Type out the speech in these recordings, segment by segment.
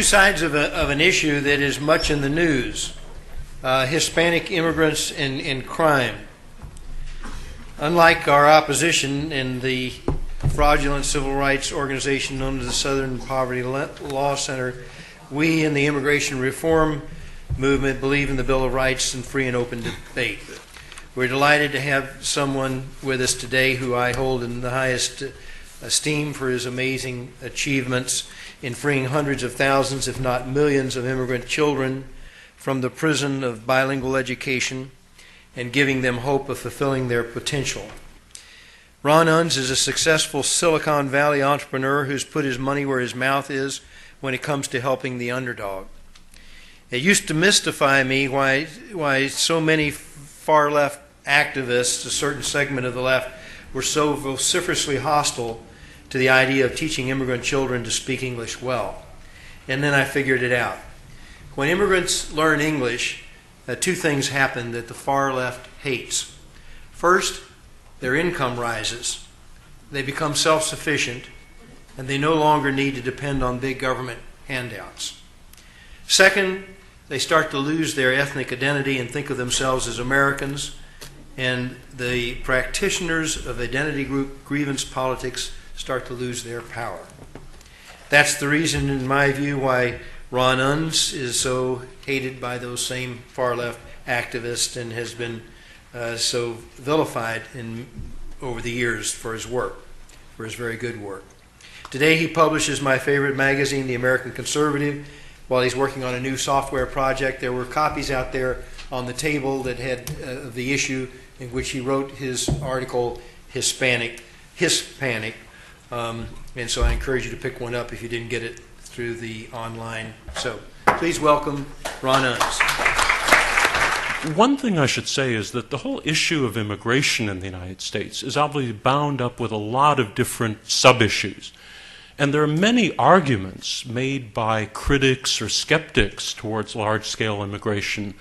two sides of an issue that is much in the news, Hispanic immigrants and crime. Unlike our opposition in the fraudulent civil rights organization known as the Southern Poverty Law Center, we in the immigration reform movement believe in the Bill of Rights and free and open debate. We're delighted to have someone with us today who I hold in the highest esteem for his amazing achievements in freeing hundreds of thousands, if not millions, of immigrant children from the prison of bilingual education and giving them hope of fulfilling their potential. Ron Unz is a successful Silicon Valley entrepreneur who's put his money where his mouth is when it comes to helping the underdog. It used to mystify me why so many far-left activists, a certain segment of the left, were so vociferously hostile to the idea of teaching immigrant children to speak English well. And then I figured it out. When immigrants learn English, two things happen that the far left hates. First, their income rises. They become self-sufficient, and they no longer need to depend on big government handouts. Second, they start to lose their ethnic identity and think of themselves as Americans, and the practitioners of identity group grievance politics start to lose their power. That's the reason, in my view, why Ron Unz is so hated by those same far-left activists and has been so vilified over the years for his work, for his very good work. Today he publishes my favorite magazine, The American Conservative, while he's working on a new software project. There were copies out there on the table that had the issue in which he wrote his article, Hispanic. And so I encourage you to pick one up if you didn't get it through the online. So please welcome Ron Unz. One thing I should say is that the whole issue of immigration in the United States is obviously bound up with a lot of different sub-issues. And there are many arguments made by critics or skeptics towards large-scale immigration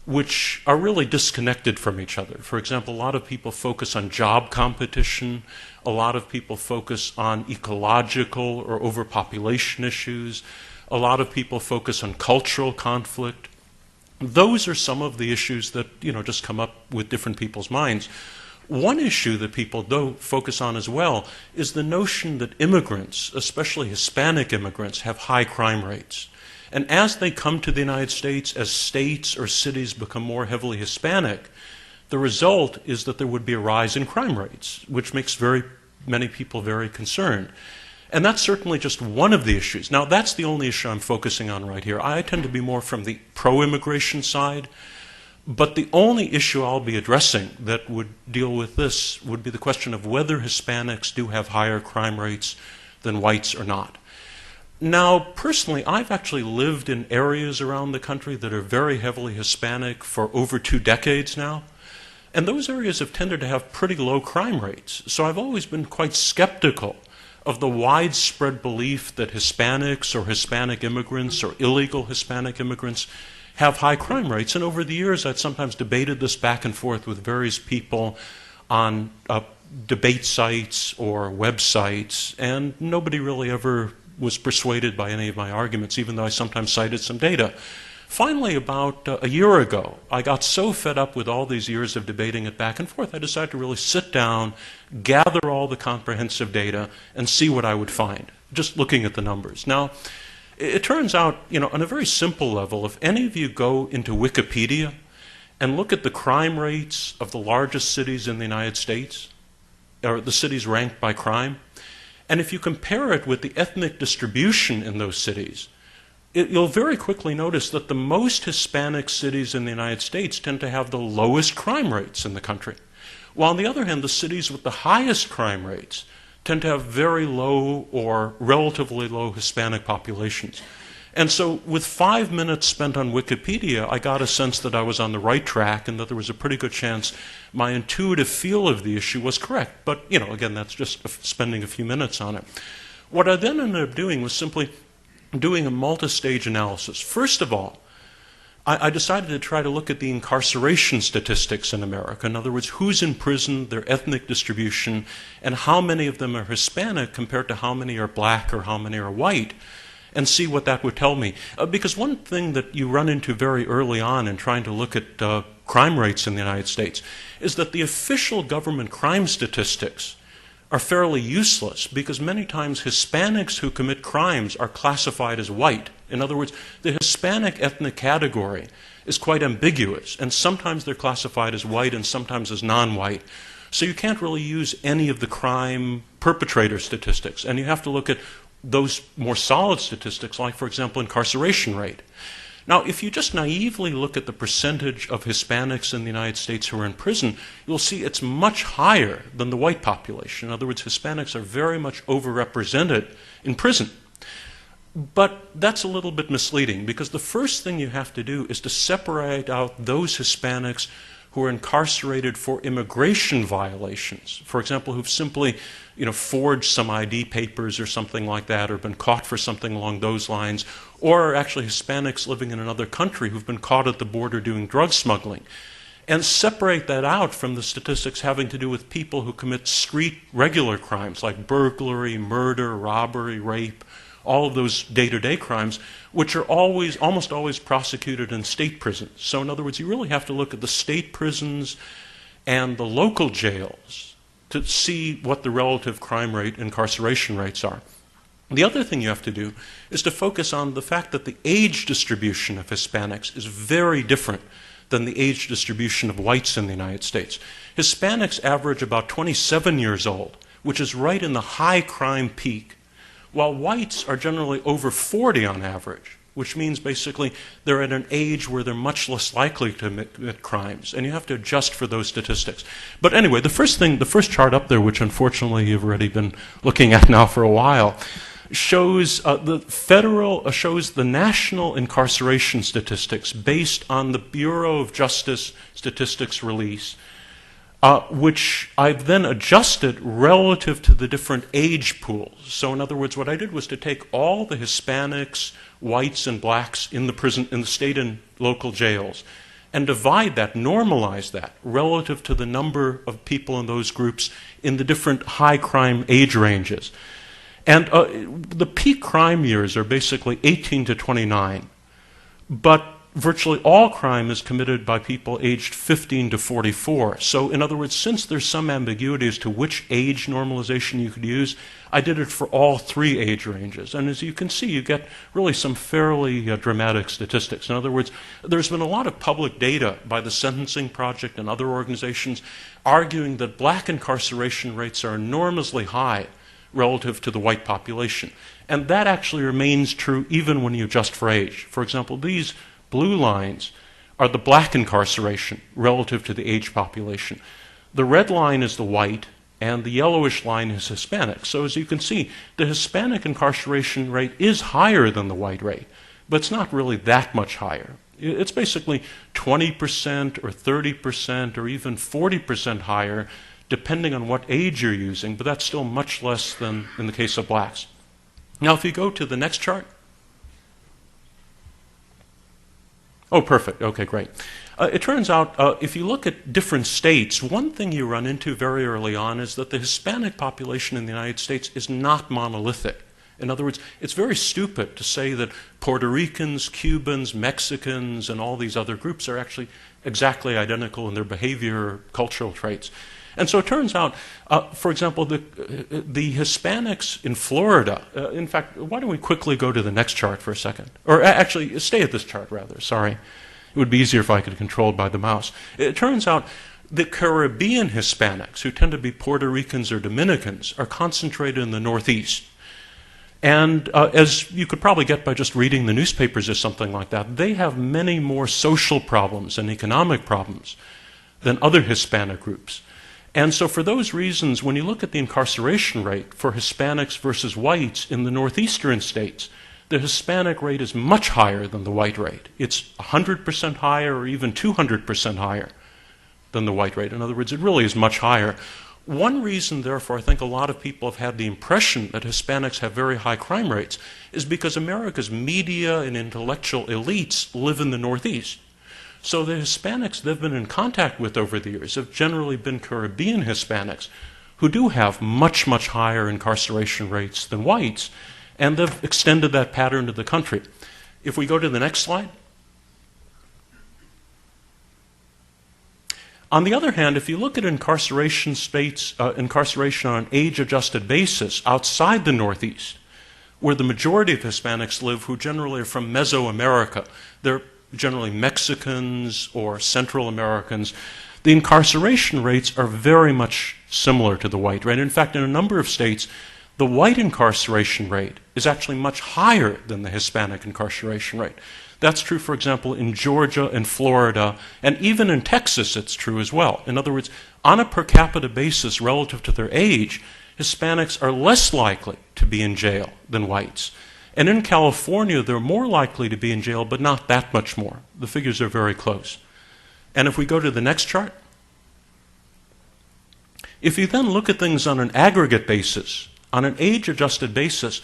which are really disconnected from each other. For example, a lot of people focus on job competition. A lot of people focus on ecological or overpopulation issues. A lot of people focus on cultural conflict. Those are some of the issues that, just come up with different people's minds. One issue that people don't focus on as well is the notion that immigrants, especially Hispanic immigrants, have high crime rates. And as they come to the United States, as states or cities become more heavily Hispanic, the result is that there would be a rise in crime rates, which makes very many people very concerned. And that's certainly just one of the issues. Now, that's the only issue I'm focusing on right here. I tend to be more from the pro-immigration side. But the only issue I'll be addressing that would deal with this would be the question of whether Hispanics do have higher crime rates than whites or not. Now, personally, I've actually lived in areas around the country that are very heavily Hispanic for over 2 decades now. And those areas have tended to have pretty low crime rates. So I've always been quite skeptical of the widespread belief that Hispanics or Hispanic immigrants or illegal Hispanic immigrants have high crime rates. And over the years, I'd sometimes debated this back and forth with various people on debate sites or websites, and nobody really ever was persuaded by any of my arguments, even though I sometimes cited some data. Finally, about a year ago, I got so fed up with all these years of debating it back and forth, I decided to really sit down, gather all the comprehensive data, and see what I would find, just looking at the numbers. Now, it turns out, on a very simple level, if any of you go into Wikipedia and look at the crime rates of the largest cities in the United States, or the cities ranked by crime, and if you compare it with the ethnic distribution in those cities, you'll very quickly notice that the most Hispanic cities in the United States tend to have the lowest crime rates in the country. While on the other hand, the cities with the highest crime rates tend to have very low or relatively low Hispanic populations. And so with 5 minutes spent on Wikipedia, I got a sense that I was on the right track and that there was a pretty good chance my intuitive feel of the issue was correct. But, again, that's just spending a few minutes on it. What I then ended up doing was simply doing a multi-stage analysis. First of all, I decided to try to look at the incarceration statistics in America. In other words, who's in prison, their ethnic distribution, and how many of them are Hispanic compared to how many are black or how many are white. and see what that would tell me. Because one thing that you run into very early on in trying to look at crime rates in the United States is that the official government crime statistics are fairly useless, because many times Hispanics who commit crimes are classified as white. In other words, the Hispanic ethnic category is quite ambiguous, and sometimes they're classified as white and sometimes as non-white. So you can't really use any of the crime perpetrator statistics, and you have to look at those more solid statistics, like, for example, incarceration rate. Now, if you just naively look at the percentage of Hispanics in the United States who are in prison, you'll see it's much higher than the white population. In other words, Hispanics are very much overrepresented in prison. But that's a little bit misleading, because the first thing you have to do is to separate out those Hispanics who are incarcerated for immigration violations. For example, who've simply forged some ID papers or something like that, or been caught for something along those lines, or are actually Hispanics living in another country who've been caught at the border doing drug smuggling. And separate that out from the statistics having to do with people who commit street regular crimes like burglary, murder, robbery, rape, all of those day-to-day crimes, which are almost always prosecuted in state prisons. So in other words, you really have to look at the state prisons and the local jails to see what the relative crime rate, incarceration rates are. The other thing you have to do is to focus on the fact that the age distribution of Hispanics is very different than the age distribution of whites in the United States. Hispanics average about 27 years old, which is right in the high crime peak, while whites are generally over 40 on average, which means basically they're at an age where they're much less likely to commit crimes, and you have to adjust for those statistics. But anyway, the first chart up there, which unfortunately you've already been looking at now for a while, shows shows the national incarceration statistics based on the Bureau of Justice statistics release, which I've then adjusted relative to the different age pools. So in other words, what I did was to take all the Hispanics, whites, and blacks in the prison, in the state and local jails, and divide that, normalize that, relative to the number of people in those groups in the different high crime age ranges. And the peak crime years are basically 18 to 29, but virtually all crime is committed by people aged 15 to 44. So in other words, since there's some ambiguity as to which age normalization you could use, I did it for all three age ranges. And as you can see, you get really some fairly dramatic statistics. In other words, there's been a lot of public data by the Sentencing Project and other organizations arguing that black incarceration rates are enormously high relative to the white population. And that actually remains true even when you adjust for age. For example, these blue lines are the black incarceration relative to the age population. The red line is the white, and the yellowish line is Hispanic. So as you can see, the Hispanic incarceration rate is higher than the white rate, but it's not really that much higher. It's basically 20% or 30% or even 40% higher, depending on what age you're using, but that's still much less than in the case of blacks. Now, if you go to the next chart. Oh, perfect. Okay, great. It turns out, if you look at different states, one thing you run into very early on is that the Hispanic population in the United States is not monolithic. In other words, it's very stupid to say that Puerto Ricans, Cubans, Mexicans, and all these other groups are actually exactly identical in their behavior, cultural traits. And so it turns out, for example, the Hispanics in Florida, in fact, why don't we quickly go to the next chart for a second? Or actually, stay at this chart, rather, sorry. It would be easier if I could control it by the mouse. It turns out the Caribbean Hispanics, who tend to be Puerto Ricans or Dominicans, are concentrated in the Northeast. And as you could probably get by just reading the newspapers or something like that, they have many more social problems and economic problems than other Hispanic groups. And so for those reasons, when you look at the incarceration rate for Hispanics versus whites in the northeastern states, the Hispanic rate is much higher than the white rate. It's 100% higher or even 200% higher than the white rate. In other words, it really is much higher. One reason, therefore, I think a lot of people have had the impression that Hispanics have very high crime rates is because America's media and intellectual elites live in the Northeast. So the Hispanics they've been in contact with over the years have generally been Caribbean Hispanics who do have much, much higher incarceration rates than whites. And they've extended that pattern to the country. If we go to the next slide. On the other hand, if you look at incarceration on an age-adjusted basis outside the Northeast, where the majority of Hispanics live, who generally are from Mesoamerica, they're generally Mexicans or Central Americans, the incarceration rates are very much similar to the white rate. In fact, in a number of states, the white incarceration rate is actually much higher than the Hispanic incarceration rate. That's true, for example, in Georgia and Florida, and even in Texas it's true as well. In other words, on a per capita basis relative to their age, Hispanics are less likely to be in jail than whites. And in California, they're more likely to be in jail, but not that much more. The figures are very close. And if we go to the next chart, if you then look at things on an aggregate basis, on an age-adjusted basis,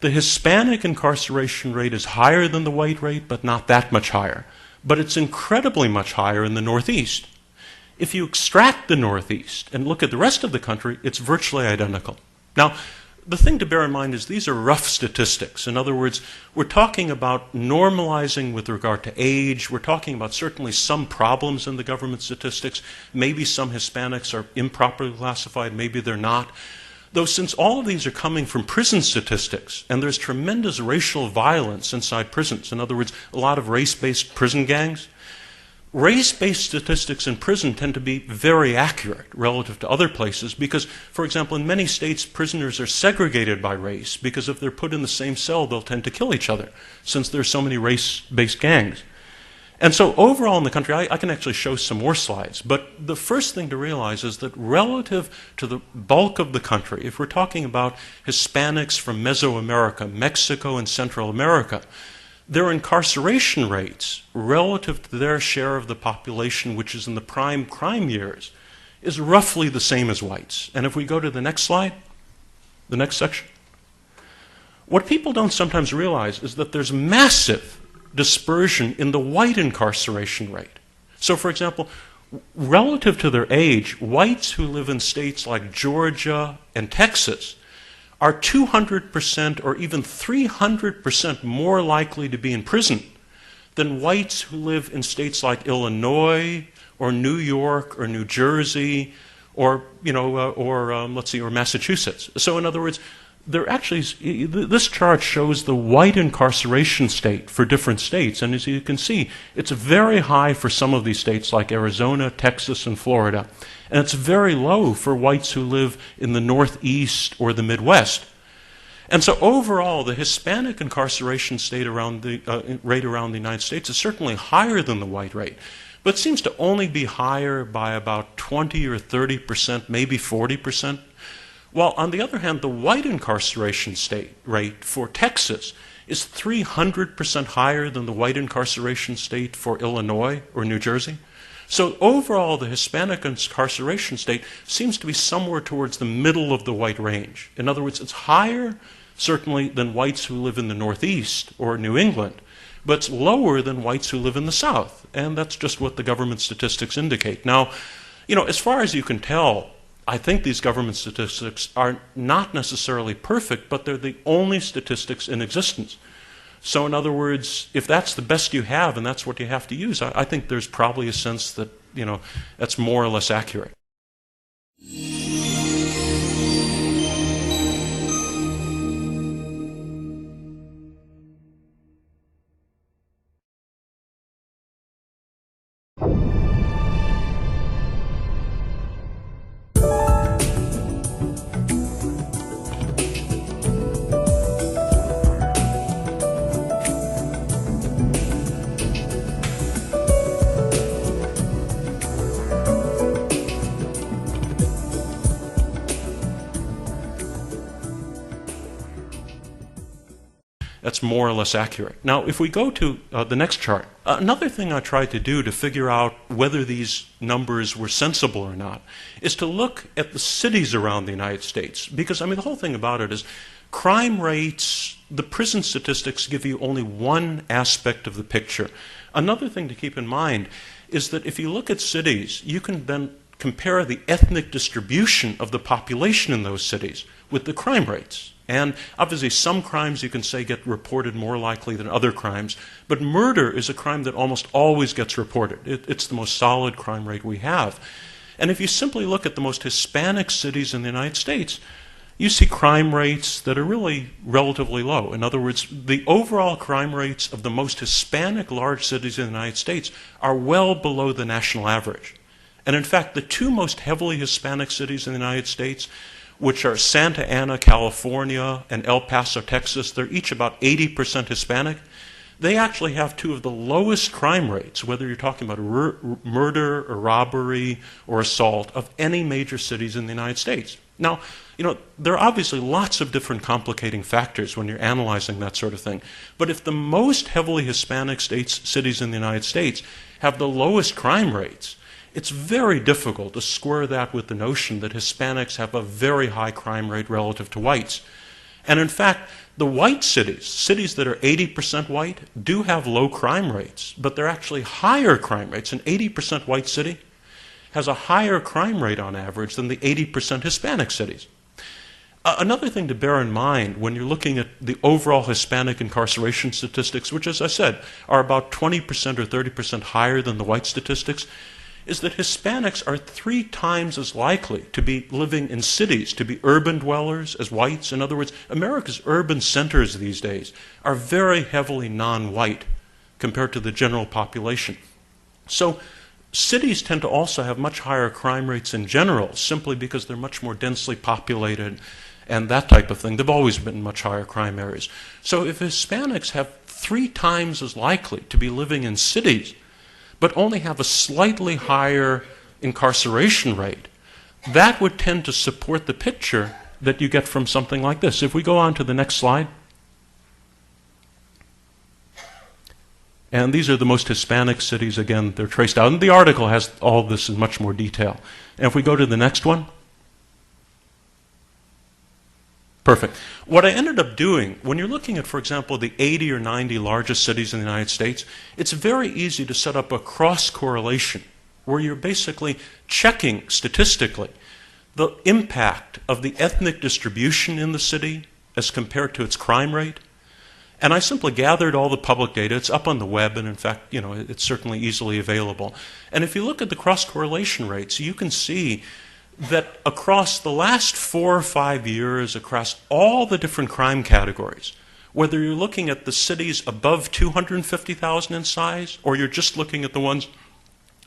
the Hispanic incarceration rate is higher than the white rate, but not that much higher. But it's incredibly much higher in the Northeast. If you extract the Northeast and look at the rest of the country, it's virtually identical. Now, the thing to bear in mind is these are rough statistics. In other words, we're talking about normalizing with regard to age. We're talking about certainly some problems in the government statistics. Maybe some Hispanics are improperly classified, maybe they're not. Though since all of these are coming from prison statistics, and there's tremendous racial violence inside prisons, in other words, a lot of race-based prison gangs, race-based statistics in prison tend to be very accurate relative to other places because, for example, in many states, prisoners are segregated by race because if they're put in the same cell, they'll tend to kill each other since there's so many race-based gangs. And so overall in the country, I can actually show some more slides, but the first thing to realize is that relative to the bulk of the country, if we're talking about Hispanics from Mesoamerica, Mexico, and Central America, their incarceration rates relative to their share of the population, which is in the prime crime years, is roughly the same as whites. And if we go to the next slide, the next section, what people don't sometimes realize is that there's massive dispersion in the white incarceration rate. So, for example, relative to their age, whites who live in states like Georgia and Texas are 200% or even 300% more likely to be in prison than whites who live in states like Illinois or New York or New Jersey or or Massachusetts. So, in other words, this chart shows the white incarceration state for different states, and as you can see, it's very high for some of these states like Arizona, Texas, and Florida, and it's very low for whites who live in the Northeast or the Midwest. And so overall, the Hispanic incarceration rate around the United States is certainly higher than the white rate, but seems to only be higher by about 20 or 30%, maybe 40%. While, on the other hand, the white incarceration rate for Texas is 300% higher than the white incarceration state for Illinois or New Jersey. So overall, the Hispanic incarceration state seems to be somewhere towards the middle of the white range. In other words, it's higher, certainly, than whites who live in the Northeast or New England, but it's lower than whites who live in the South. And that's just what the government statistics indicate. Now, as far as you can tell, I think these government statistics are not necessarily perfect, but they're the only statistics in existence. So in other words, if that's the best you have and that's what you have to use, I think there's probably a sense that, that's more or less accurate. That's more or less accurate. Now, if we go to the next chart, another thing I tried to do to figure out whether these numbers were sensible or not is to look at the cities around the United States. Because, the whole thing about it is crime rates, the prison statistics give you only one aspect of the picture. Another thing to keep in mind is that if you look at cities, you can then compare the ethnic distribution of the population in those cities with the crime rates. And obviously some crimes you can say get reported more likely than other crimes, but murder is a crime that almost always gets reported. It's the most solid crime rate we have. And if you simply look at the most Hispanic cities in the United States, you see crime rates that are really relatively low. In other words, the overall crime rates of the most Hispanic large cities in the United States are well below the national average. And in fact, the two most heavily Hispanic cities in the United States, which are Santa Ana, California, and El Paso, Texas, they're each about 80% Hispanic. They actually have two of the lowest crime rates, whether you're talking about murder or robbery or assault, of any major cities in the United States. Now, there are obviously lots of different complicating factors when you're analyzing that sort of thing. But if the most heavily Hispanic cities in the United States have the lowest crime rates, it's very difficult to square that with the notion that Hispanics have a very high crime rate relative to whites. And in fact, the white cities that are 80% white, do have low crime rates, but they're actually higher crime rates. An 80% white city has a higher crime rate on average than the 80% Hispanic cities. Another thing to bear in mind when you're looking at the overall Hispanic incarceration statistics, which, as I said, are about 20% or 30% higher than the white statistics, is that Hispanics are 3 times as likely to be living in cities, to be urban dwellers as whites. In other words, America's urban centers these days are very heavily non-white compared to the general population. So cities tend to also have much higher crime rates in general, simply because they're much more densely populated and that type of thing. They've always been much higher crime areas. So if Hispanics have 3 times as likely to be living in cities, but only have a slightly higher incarceration rate, that would tend to support the picture that you get from something like this. If we go on to the next slide. And these are the most Hispanic cities. Again, they're traced out. And the article has all this in much more detail. And if we go to the next one. Perfect. What I ended up doing, when you're looking at, for example, the 80 or 90 largest cities in the United States, it's very easy to set up a cross-correlation where you're basically checking statistically the impact of the ethnic distribution in the city as compared to its crime rate. And I simply gathered all the public data. It's up on the web, and in fact, it's certainly easily available. And if you look at the cross-correlation rates, you can see that across the last 4 or 5 years, across all the different crime categories, whether you're looking at the cities above 250,000 in size, or you're just looking at the ones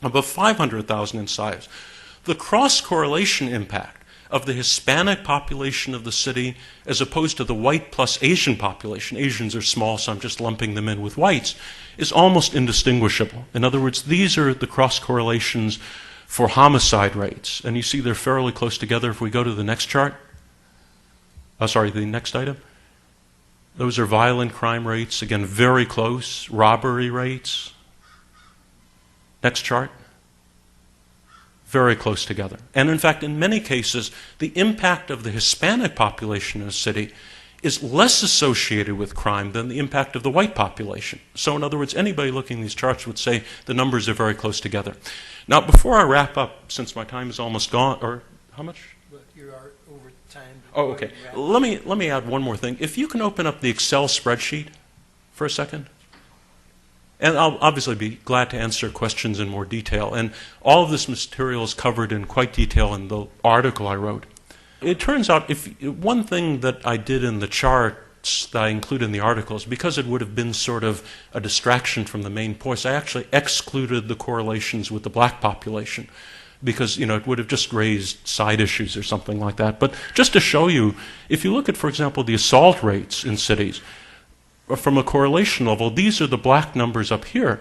above 500,000 in size, the cross-correlation impact of the Hispanic population of the city as opposed to the white plus Asian population — Asians are small, so I'm just lumping them in with whites — is almost indistinguishable. In other words, these are the cross-correlations for homicide rates. And you see they're fairly close together. If we go to the next chart, the next item. Those are violent crime rates, again, very close. Robbery rates. Next chart. Very close together. And in fact, in many cases, the impact of the Hispanic population in a city is less associated with crime than the impact of the white population. So in other words, anybody looking at these charts would say the numbers are very close together. Now, before I wrap up, since my time is almost gone, or how much? Well, you are over time. Oh, okay. Let me add one more thing. If you can open up the Excel spreadsheet for a second. And I'll obviously be glad to answer questions in more detail. And all of this material is covered in quite detail in the article I wrote. It turns out one thing that I did in the charts that I include in the articles, because it would have been sort of a distraction from the main points, I actually excluded the correlations with the black population because it would have just raised side issues or something like that. But just to show you, if you look at, for example, the assault rates in cities, from a correlation level, these are the black numbers up here,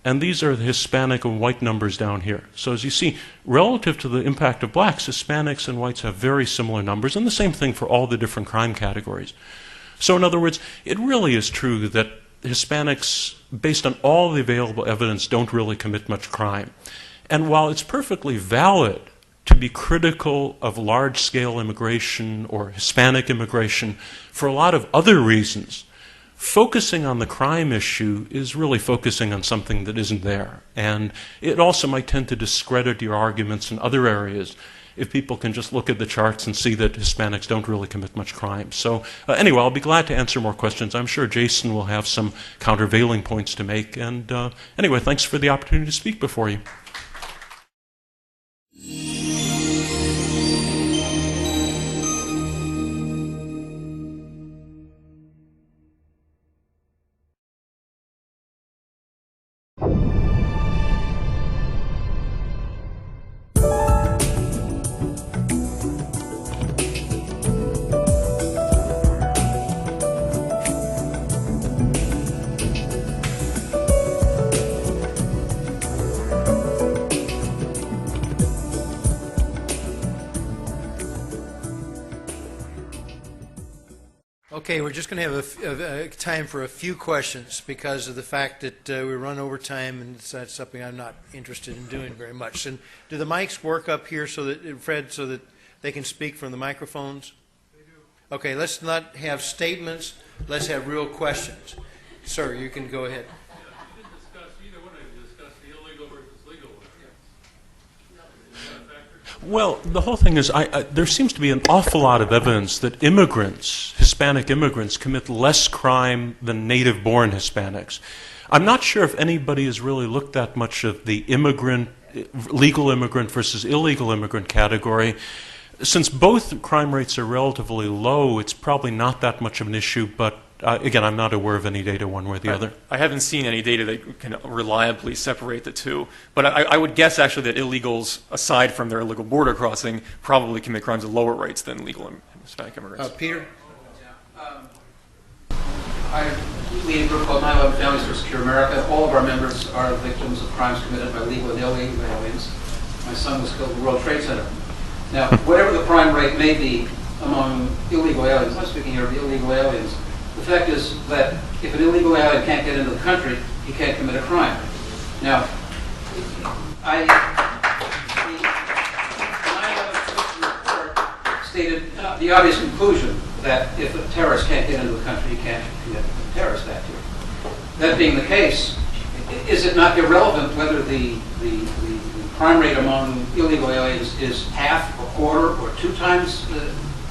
and these are the Hispanic and white numbers down here. So as you see, relative to the impact of blacks, Hispanics and whites have very similar numbers, and the same thing for all the different crime categories. So in other words, it really is true that Hispanics, based on all the available evidence, don't really commit much crime. And while it's perfectly valid to be critical of large-scale immigration or Hispanic immigration for a lot of other reasons, focusing on the crime issue is really focusing on something that isn't there. And it also might tend to discredit your arguments in other areas if people can just look at the charts and see that Hispanics don't really commit much crime. So anyway, I'll be glad to answer more questions. I'm sure Jason will have some countervailing points to make. And anyway, thanks for the opportunity to speak before you. Okay, we're just going to have a time for a few questions because of the fact that we run over time, and that's something I'm not interested in doing very much. And do the mics work up here so that, Fred, so that they can speak from the microphones? They do. Okay, let's not have statements. Let's have real questions. Sir, you can go ahead. You didn't discuss either one of you discussed the illegal versus legal one. Is that a factor? Well, the whole thing is there seems to be an awful lot of evidence that immigrants, Hispanic immigrants, commit less crime than native-born Hispanics. I'm not sure if anybody has really looked that much of the legal immigrant versus illegal immigrant category. Since both crime rates are relatively low, it's probably not that much of an issue, but again, I'm not aware of any data one way or the other. I haven't seen any data that can reliably separate the two. But I would guess actually that illegals, aside from their illegal border crossing, probably commit crimes at lower rates than legal Hispanic immigrants. Peter? I lead a group called 9/11 Families for Secure America. All of our members are victims of crimes committed by legal and illegal aliens. My son was killed in the World Trade Center. Now, whatever the crime rate may be among illegal aliens, I'm speaking here of the illegal aliens, the fact is that if an illegal alien can't get into the country, he can't commit a crime. Now, the 9/11 report stated the obvious conclusion that if a terrorist can't get into the country, he can't commit a terrorist act here. That being the case, is it not irrelevant whether the crime rate among illegal aliens is half, a quarter, or 2 times?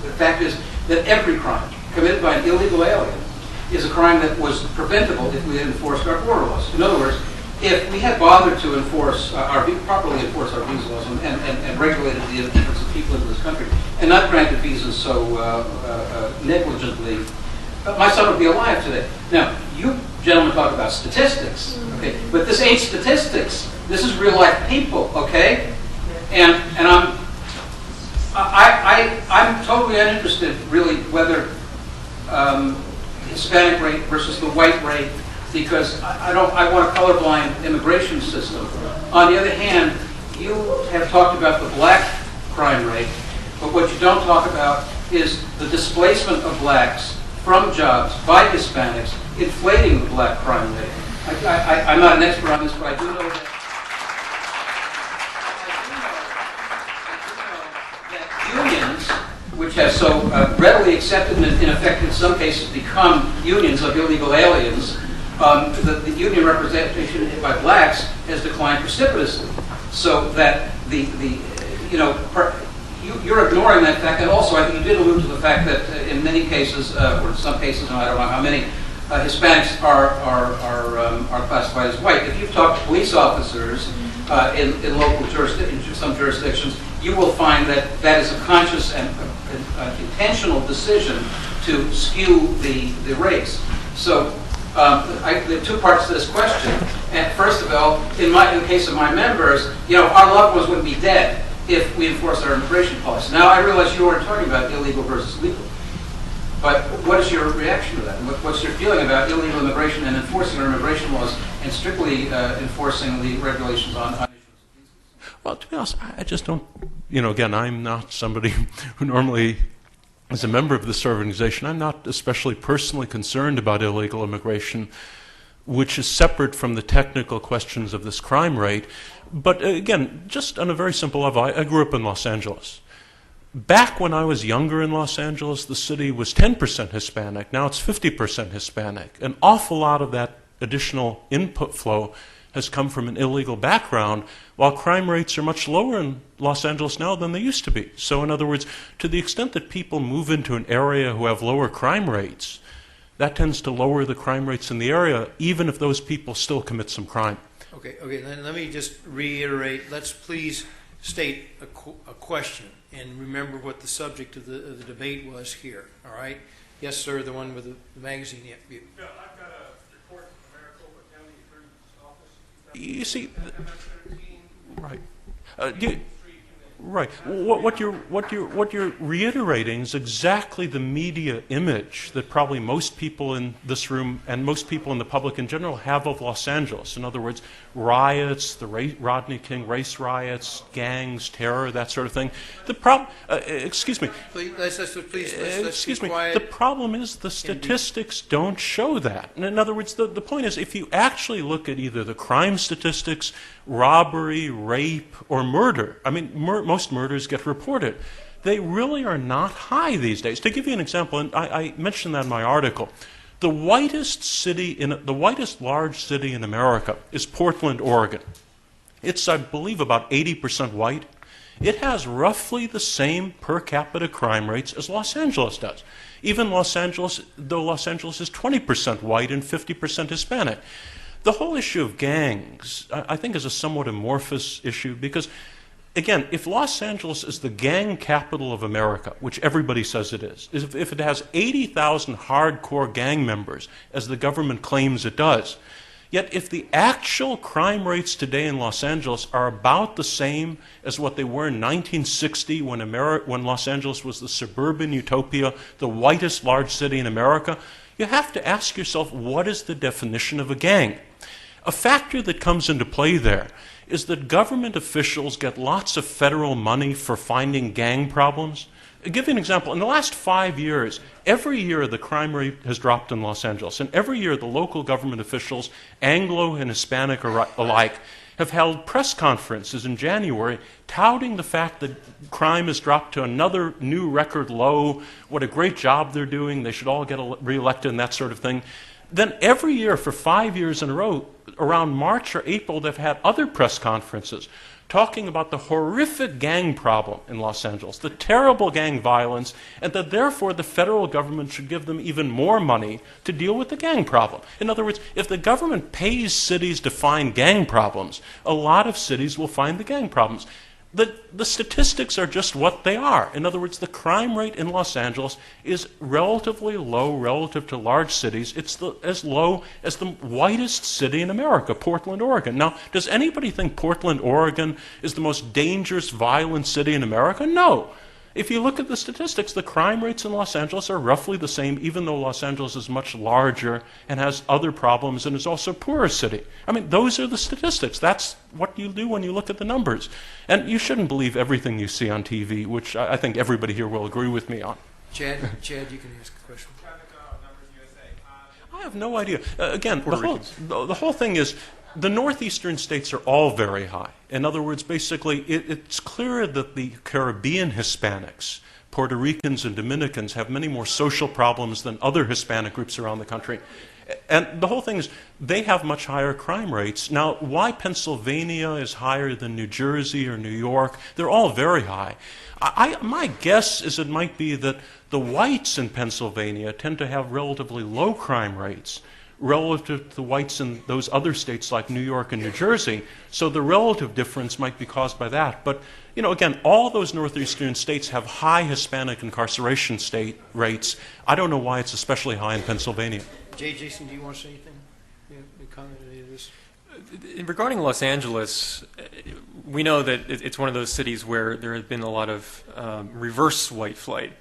The fact is that every crime committed by an illegal alien is a crime that was preventable if we had enforced our border laws. In other words, if we had bothered to properly enforce our visa laws and regulated the entrance of people into this country and not granted visas so negligently, my son would be alive today. Now, you gentlemen talk about statistics, okay? But this ain't statistics. This is real life people, okay? And I'm totally uninterested, really, whether Hispanic rate versus the white rate, because I want a colorblind immigration system. On the other hand, you have talked about the black crime rate, but what you don't talk about is the displacement of blacks from jobs by Hispanics, inflating the black crime rate. I'm not an expert on this, but I do know that unions, which have so readily accepted and in effect in some cases become unions of illegal aliens, the union representation by blacks has declined precipitously. So that you're ignoring that fact, and also I think you did allude to the fact that in many cases, or in some cases, and I don't know how many, Hispanics are classified as white. If you've talked to police officers in local some jurisdictions, you will find that that is a conscious and intentional decision to skew the race. So there are 2 parts to this question. And first of all, in the case of my members, our loved ones wouldn't be dead if we enforced our immigration policy. Now, I realize you weren't talking about illegal versus legal. But what is your reaction to that? What's your feeling about illegal immigration and enforcing our immigration laws and strictly enforcing the regulations on issues of visas? Well, to be honest, I just don't, again, I'm not somebody who normally is a member of this organization. I'm not especially personally concerned about illegal immigration, which is separate from the technical questions of this crime rate. But again, just on a very simple level, I grew up in Los Angeles. back when I was younger in Los Angeles, the city was 10% Hispanic. Now it's 50% Hispanic. An awful lot of that additional input flow has come from an illegal background, while crime rates are much lower in Los Angeles now than they used to be. So in other words, to the extent that people move into an area who have lower crime rates, that tends to lower the crime rates in the area, even if those people still commit some crime. Okay, then let me just reiterate. Let's please state a question and remember what the subject of the debate was here, all right? Yes, sir, the one with the magazine. Yeah. Yeah, I've got a report from Maricopa County Attorney's Office. You see, 2013. right. Right. What you're reiterating is exactly the media image that probably most people in this room and most people in the public in general have of Los Angeles. In other words, riots, the Rodney King race riots, gangs, terror, that sort of thing. The problem, excuse me. Please, let's Excuse be me. quiet. The problem is the statistics don't show that. In other words, the point is if you actually look at either the crime statistics, robbery, rape, or murder, I mean, most murders get reported. They really are not high these days. To give you an example, and I mentioned that in my article, the whitest large city in America is Portland, Oregon. It's, I believe, about 80% white. It has roughly the same per capita crime rates as Los Angeles does. Even Los Angeles, though Los Angeles is 20% white and 50% Hispanic. The whole issue of gangs, I think, is a somewhat amorphous issue because, again, if Los Angeles is the gang capital of America, which everybody says it is, if it has 80,000 hardcore gang members, as the government claims it does, yet if the actual crime rates today in Los Angeles are about the same as what they were in 1960 when Los Angeles was the suburban utopia, the whitest large city in America, you have to ask yourself, what is the definition of a gang? A factor that comes into play there is that government officials get lots of federal money for finding gang problems. I'll give you an example. In the last 5 years, every year the crime rate has dropped in Los Angeles, and every year the local government officials, Anglo and Hispanic alike, have held press conferences in January touting the fact that crime has dropped to another new record low, what a great job they're doing, they should all get reelected and that sort of thing. Then every year for 5 years in a row, around March or April, they've had other press conferences talking about the horrific gang problem in Los Angeles, the terrible gang violence, and that therefore the federal government should give them even more money to deal with the gang problem. In other words, if the government pays cities to find gang problems, a lot of cities will find the gang problems. The statistics are just what they are. In other words, the crime rate in Los Angeles is relatively low relative to large cities. It's as low as the whitest city in America, Portland, Oregon. Now, does anybody think Portland, Oregon is the most dangerous, violent city in America? No. If you look at the statistics, the crime rates in Los Angeles are roughly the same, even though Los Angeles is much larger and has other problems and is also a poorer city. I mean, those are the statistics. That's what you do when you look at the numbers. And you shouldn't believe everything you see on TV, which I think everybody here will agree with me on. Chad, you can ask a question. I have no idea. Again, the whole thing is, the northeastern states are all very high. In other words, basically, it's clear that the Caribbean Hispanics, Puerto Ricans and Dominicans, have many more social problems than other Hispanic groups around the country. And the whole thing is, they have much higher crime rates. Now, why Pennsylvania is higher than New Jersey or New York, they're all very high. My guess is it might be that the whites in Pennsylvania tend to have relatively low crime rates relative to the whites in those other states like New York and New Jersey. So the relative difference might be caused by that. But, you know, again, all those northeastern states have high Hispanic incarceration state rates. I don't know why it's especially high in Pennsylvania. Jason, do you want to say anything? You comment on any of this? Regarding Los Angeles, we know that it's one of those cities where there has been a lot of reverse white flight,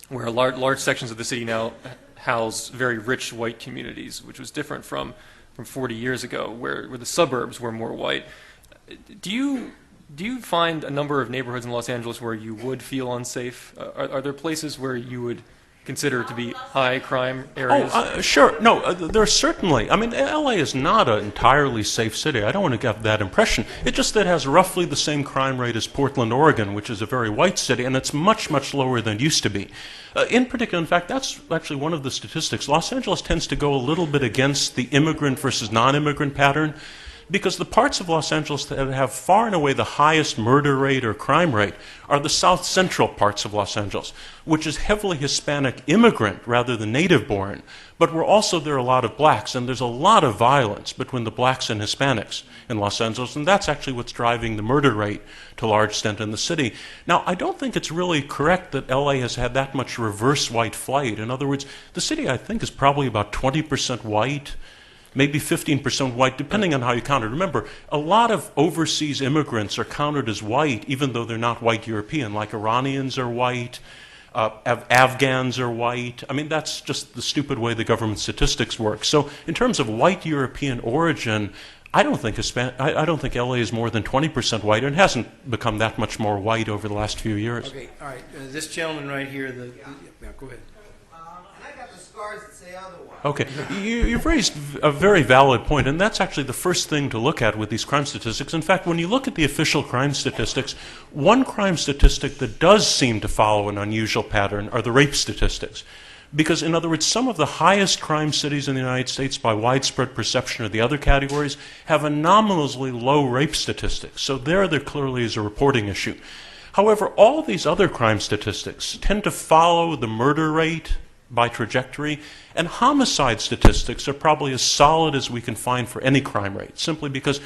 where large sections of the city now house very rich white communities, which was different from 40 years ago, where the suburbs were more white. Do you find a number of neighborhoods in Los Angeles where you would feel unsafe? Are there places where you would consider to be high crime areas? Sure. No, there's certainly. I mean, LA is not an entirely safe city. I don't want to give that impression. It's just that it has roughly the same crime rate as Portland, Oregon, which is a very white city, and it's much, much lower than it used to be. In particular, in fact, that's actually one of the statistics. Los Angeles tends to go a little bit against the immigrant versus non-immigrant pattern, because the parts of Los Angeles that have far and away the highest murder rate or crime rate are the south central parts of Los Angeles, which is heavily Hispanic immigrant rather than native born. But there are a lot of blacks, and there's a lot of violence between the blacks and Hispanics in Los Angeles, and that's actually what's driving the murder rate to a large extent in the city. Now, I don't think it's really correct that LA has had that much reverse white flight. In other words, the city, I think, is probably about 20% white, maybe 15% white, depending on how you count it. Remember, a lot of overseas immigrants are counted as white, even though they're not white European, like Iranians are white, Afghans are white. I mean, that's just the stupid way the government statistics work. So in terms of white European origin, I don't think LA is more than 20% white, and it hasn't become that much more white over the last few years. Okay, all right. This gentleman right here, yeah, go ahead. I got the scars that say otherwise. Okay, you've raised a very valid point, and that's actually the first thing to look at with these crime statistics. In fact, when you look at the official crime statistics, one crime statistic that does seem to follow an unusual pattern are the rape statistics. Because, in other words, some of the highest crime cities in the United States by widespread perception of the other categories have anomalously low rape statistics. So there clearly is a reporting issue. However, all these other crime statistics tend to follow the murder rate by trajectory, and homicide statistics are probably as solid as we can find for any crime rate, simply because,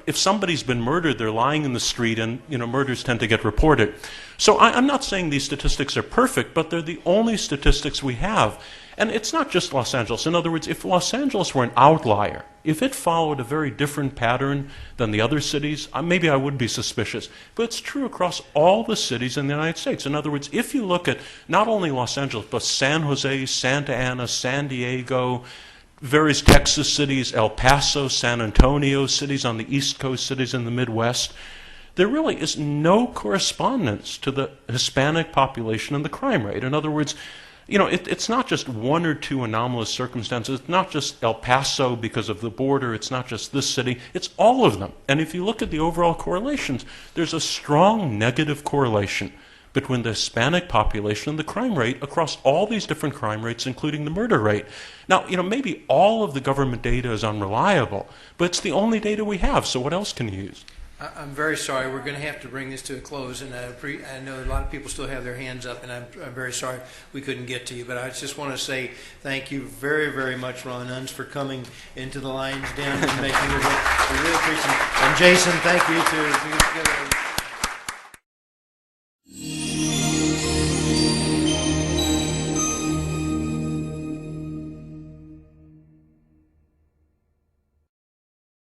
if somebody's been murdered, they're lying in the street, and, murders tend to get reported. So I'm not saying these statistics are perfect, but they're the only statistics we have. And it's not just Los Angeles. In other words, if Los Angeles were an outlier, if it followed a very different pattern than the other cities, maybe I would be suspicious. But it's true across all the cities in the United States. In other words, if you look at not only Los Angeles, but San Jose, Santa Ana, San Diego, various Texas cities, El Paso, San Antonio, cities on the East Coast, cities in the Midwest, there really is no correspondence to the Hispanic population and the crime rate. In other words, it's not just one or two anomalous circumstances. It's not just El Paso because of the border. It's not just this city. It's all of them. And if you look at the overall correlations, there's a strong negative correlation between the Hispanic population and the crime rate across all these different crime rates, including the murder rate. Now, maybe all of the government data is unreliable, but it's the only data we have, so what else can you use? I'm very sorry. We're going to have to bring this to a close, and I know a lot of people still have their hands up, and I'm very sorry we couldn't get to you. But I just want to say thank you very, very much, Ron Unz, for coming into the Lion's Den and making it. We really appreciate it. And Jason, thank you too.